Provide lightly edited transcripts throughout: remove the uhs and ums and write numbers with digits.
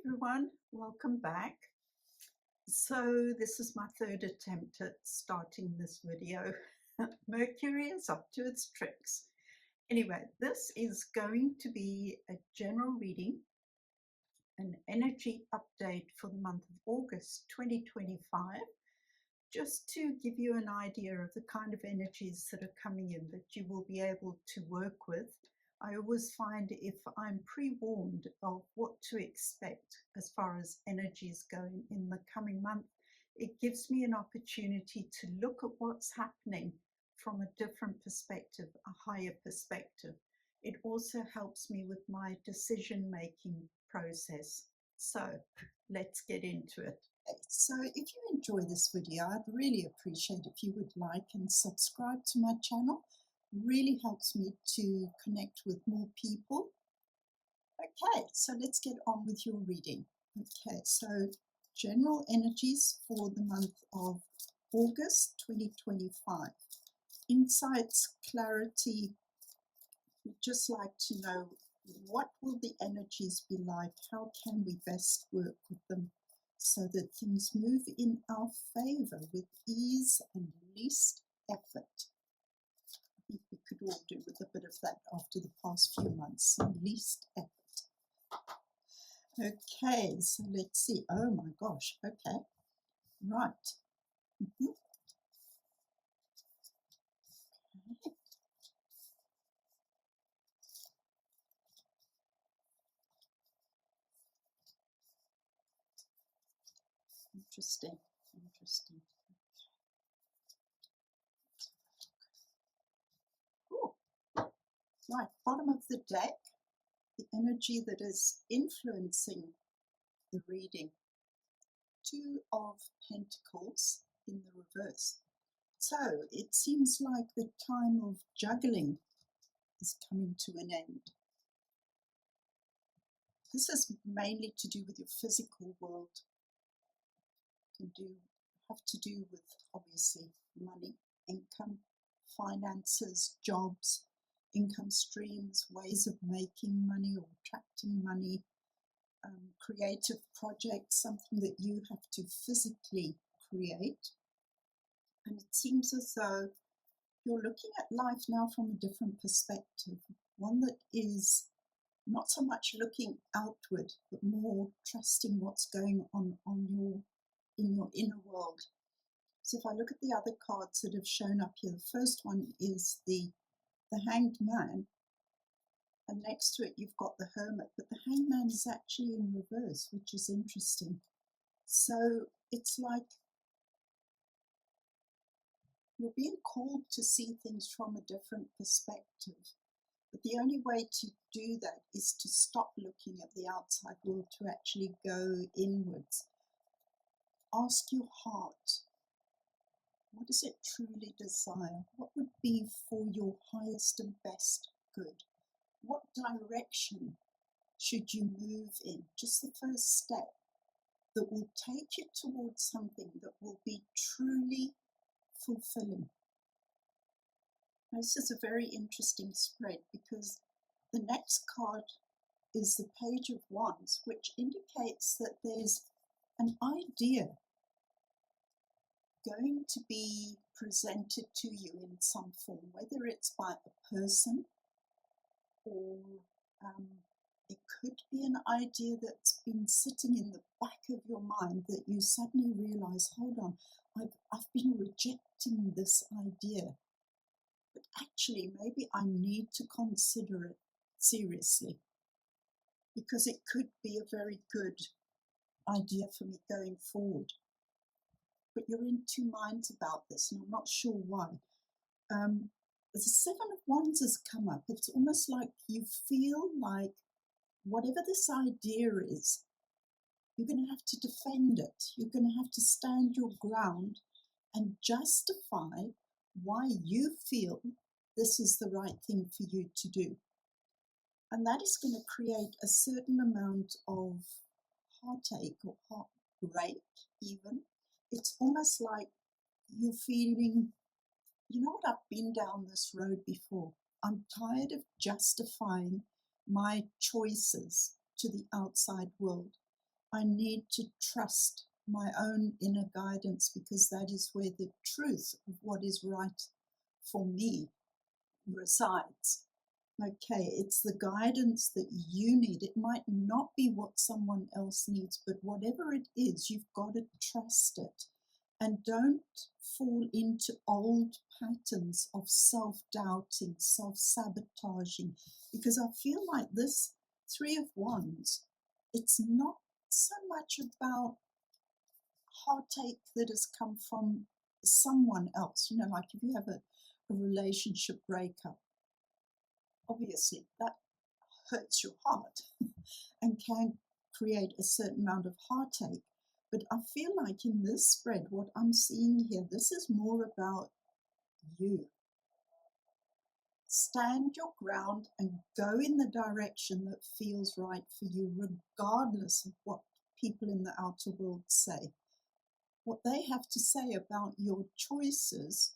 everyone, welcome back. So this is my third attempt at starting this video. Mercury is up to its tricks. Anyway, this is going to be a general reading, an energy update for the month of August 2025, just to give you an idea of the kind of energies that are coming in that you will be able to work with. I always find if I'm pre-warned of what to expect as far as energies go in the coming month, it gives me an opportunity to look at what's happening from a different perspective, a higher perspective. It also helps me with my decision-making process. So let's get into it. So if you enjoy this video, I'd really appreciate if you would like and subscribe to my channel. Really helps me to connect with more people. Okay, so let's get on with your reading. Okay, so general energies for the month of August 2025. Insights, clarity. We'd just like to know, what will the energies be like? How can we best work with them so that things move in our favor with ease and least effort? We could all do with a bit of that after the past few months, least effort. Okay, so let's see. Oh my gosh, okay, right. Okay. Interesting. Cool. Right, bottom of the deck, the energy that is influencing the reading. Two of Pentacles in the reverse. So it seems like the time of juggling is coming to an end. This is mainly to do with your physical world. Have to do with, obviously, money, income, finances, jobs, income streams, ways of making money or attracting money, creative projects, something that you have to physically create. And it seems as though you're looking at life now from a different perspective, one that is not so much looking outward, but more trusting what's going on in your inner world. So if I look at the other cards that have shown up here, the first one is the Hanged Man, and next to it you've got the Hermit, but the Hanged Man is actually in reverse, which is interesting. So it's like you're being called to see things from a different perspective. But the only way to do that is to stop looking at the outside world, to actually go inwards. Ask your heart, what does it truly desire? What would be for your highest and best good? What direction should you move in? Just the first step that will take you towards something that will be truly fulfilling. This is a very interesting spread because the next card is the Page of Wands, which indicates that there's an idea going to be presented to you in some form, whether it's by a person or it could be an idea that's been sitting in the back of your mind that you suddenly realize, hold on, I've been rejecting this idea. But actually, maybe I need to consider it seriously because it could be a very good idea for me going forward. But you're in two minds about this, and I'm not sure why. The Seven of Wands has come up. It's almost like you feel like whatever this idea is, you're going to have to defend it. You're going to have to stand your ground and justify why you feel this is the right thing for you to do. And that is going to create a certain amount of heartache or heartbreak even. It's almost like you're feeling, you know what, I've been down this road before. I'm tired of justifying my choices to the outside world. I need to trust my own inner guidance, because that is where the truth of what is right for me resides. Okay, it's the guidance that you need. It might not be what someone else needs, but whatever it is, you've got to trust it. And don't fall into old patterns of self-doubting, self-sabotaging, because I feel like this Three of Wands, it's not so much about heartache that has come from someone else. You know, like if you have a relationship breakup, obviously that hurts your heart and can create a certain amount of heartache. But I feel like in this spread, what I'm seeing here, this is more about you. Stand your ground and go in the direction that feels right for you, regardless of what people in the outer world say. What they have to say about your choices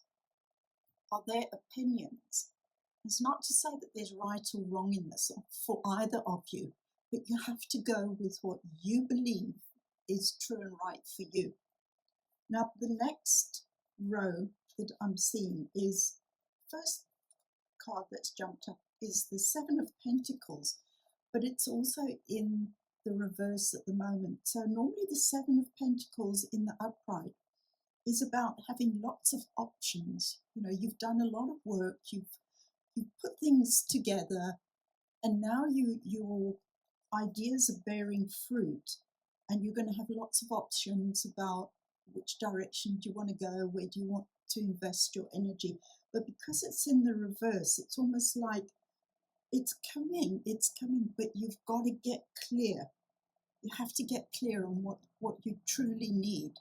are their opinions. It's not to say that there's right or wrong in this for either of you, but you have to go with what you believe is true and right for you. Now, the next row that I'm seeing is, first card that's jumped up is the Seven of Pentacles, but it's also in the reverse at the moment. So normally the Seven of Pentacles in the upright is about having lots of options. You know, you've done a lot of work, you've put things together, and now your ideas are bearing fruit, and you're going to have lots of options about which direction do you want to go, where do you want to invest your energy. But because it's in the reverse, it's almost like it's coming, but you've got to get clear. You have to get clear on what you truly need,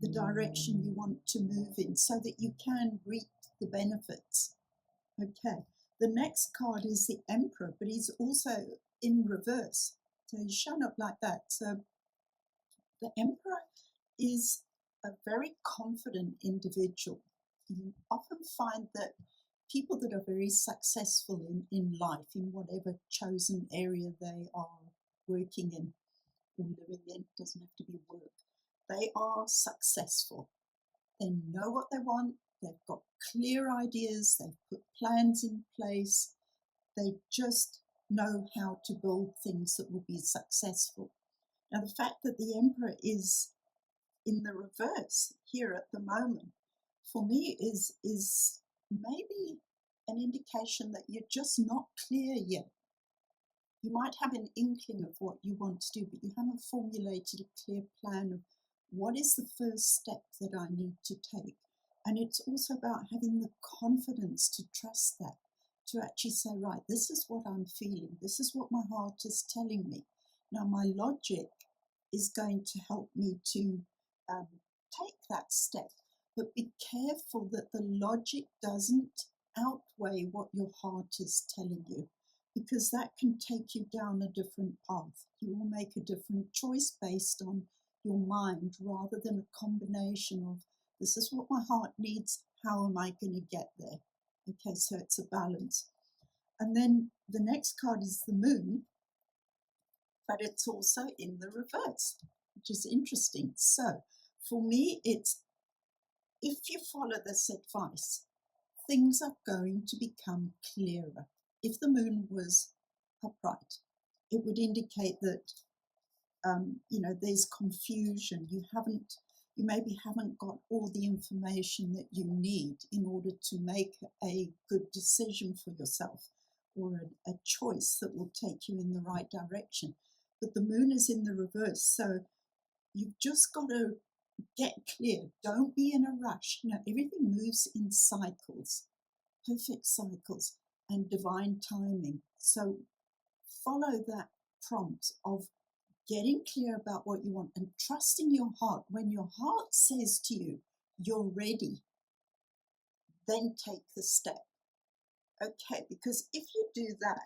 the direction you want to move in, so that you can reap the benefits. Okay, the next card is the Emperor, but he's also in reverse. So he's shown up like that. So the Emperor is a very confident individual. You often find that people that are very successful in life, in whatever chosen area they are working in or living in, doesn't have to be work, they are successful. They know what they want, they've got clear ideas, they've put plans in place, they just know how to build things that will be successful. Now, the fact that the Emperor is in the reverse here at the moment, for me, is maybe an indication that you're just not clear yet. You might have an inkling of what you want to do, but you haven't formulated a clear plan of what is the first step that I need to take. And it's also about having the confidence to trust that, to actually say, right, this is what I'm feeling. This is what my heart is telling me. Now, my logic is going to help me to take that step. But be careful that the logic doesn't outweigh what your heart is telling you, because that can take you down a different path. You will make a different choice based on your mind, rather than a combination of, this is what my heart needs, how am I going to get there? Okay, so it's a balance. And then the next card is the Moon, but it's also in the reverse, which is interesting. So for me, it's, if you follow this advice, things are going to become clearer. If the Moon was upright, it would indicate that there's confusion. You maybe haven't got all the information that you need in order to make a good decision for yourself, or a choice that will take you in the right direction. But the Moon is in the reverse, so you've just got to get clear. Don't be in a rush. Everything moves in cycles, perfect cycles, and divine timing. So follow that prompt of getting clear about what you want and trusting your heart. When your heart says to you, you're ready, then take the step. Okay, because if you do that,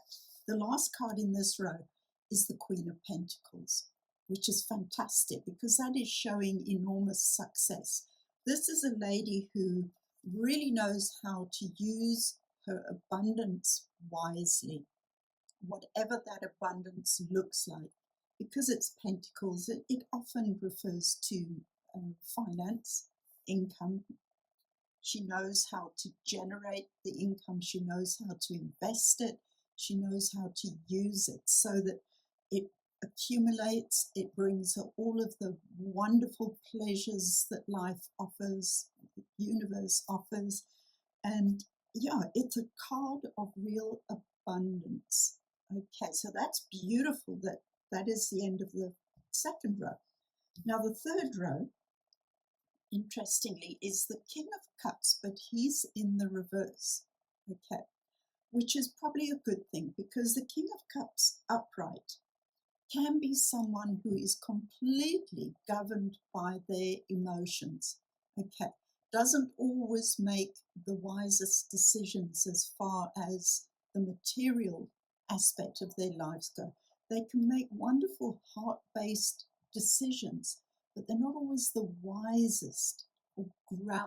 the last card in this row is the Queen of Pentacles, which is fantastic because that is showing enormous success. This is a lady who really knows how to use her abundance wisely, whatever that abundance looks like. because it's pentacles, it often refers to finance, income. She knows how to generate the income. She knows how to invest it. She knows how to use it so that it accumulates. It brings her all of the wonderful pleasures that life offers, the universe offers. And yeah, it's a card of real abundance. Okay, so that's beautiful. That is the end of the second row. Now the third row, interestingly, is the King of Cups, but he's in the reverse, okay, which is probably a good thing because the King of Cups upright can be someone who is completely governed by their emotions, okay, doesn't always make the wisest decisions as far as the material aspect of their lives go. They can make wonderful heart-based decisions, but they're not always the wisest or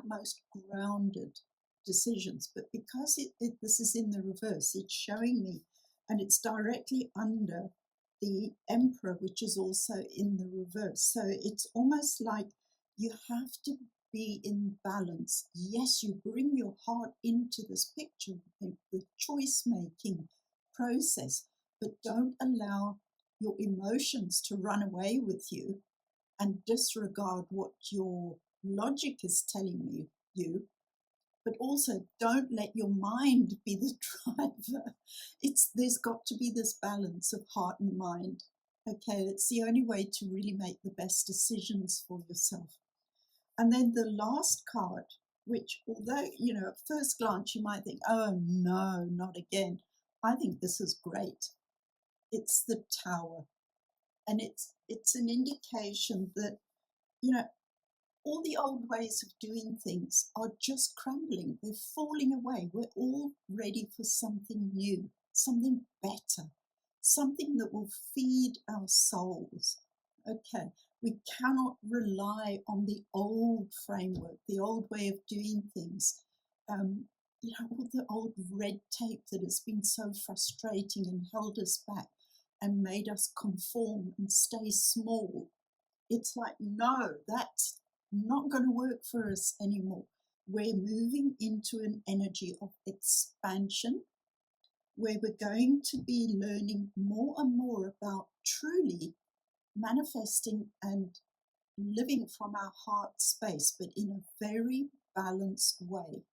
most grounded decisions. But because this is in the reverse, it's showing me, and it's directly under the Emperor, which is also in the reverse. So it's almost like you have to be in balance. Yes, you bring your heart into this picture, the choice-making process, but don't allow your emotions to run away with you and disregard what your logic is telling you, but also don't let your mind be the driver. There's got to be this balance of heart and mind. Okay, it's the only way to really make the best decisions for yourself. And then the last card, which although, at first glance you might think, oh no, not again. I think this is great. It's the Tower. And it's an indication that, all the old ways of doing things are just crumbling. They're falling away. We're all ready for something new, something better, something that will feed our souls. Okay, we cannot rely on the old framework, the old way of doing things. All the old red tape that has been so frustrating and held us back and made us conform and stay small. It's like, no, that's not going to work for us anymore. We're moving into an energy of expansion where we're going to be learning more and more about truly manifesting and living from our heart space, but in a very balanced way.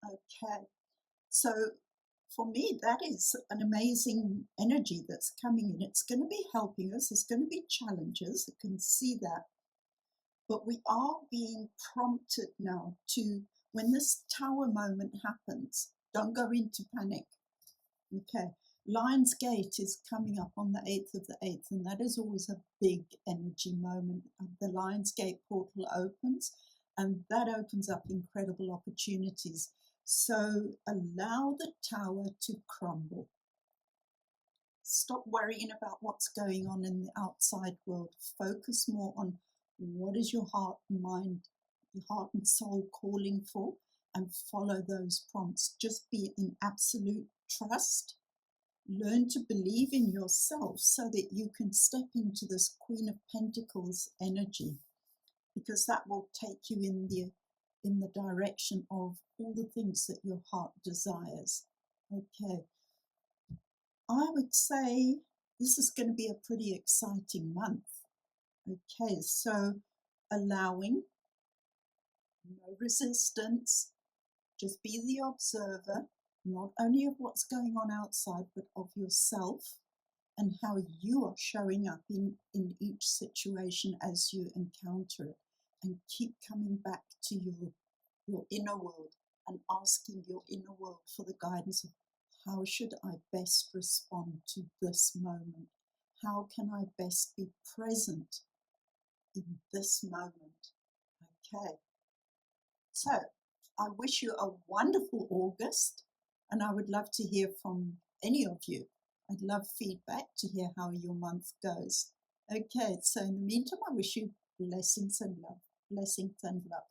Okay, so for me, that is an amazing energy that's coming in. It's going to be helping us. There's going to be challenges. I can see that. But we are being prompted now to, when this Tower moment happens, don't go into panic. Okay, Lion's Gate is coming up on the 8th of the 8th, and that is always a big energy moment. The Lion's Gate portal opens, and that opens up incredible opportunities. So allow the Tower to crumble. Stop worrying about what's going on in the outside world. Focus more on what is your heart and mind, your heart and soul calling for, and follow those prompts. Just be in absolute trust. Learn to believe in yourself so that you can step into this Queen of Pentacles energy, because that will take you in the direction of all the things that your heart desires. Okay. I would say this is going to be a pretty exciting month. Okay, so allowing, no resistance, just be the observer, not only of what's going on outside, but of yourself and how you are showing up in each situation as you encounter it. And keep coming back to your inner world and asking your inner world for the guidance of how should I best respond to this moment? How can I best be present in this moment? Okay. So I wish you a wonderful August, and I would love to hear from any of you. I'd love feedback to hear how your month goes. Okay, so in the meantime, I wish you blessings and love. Blessings and love.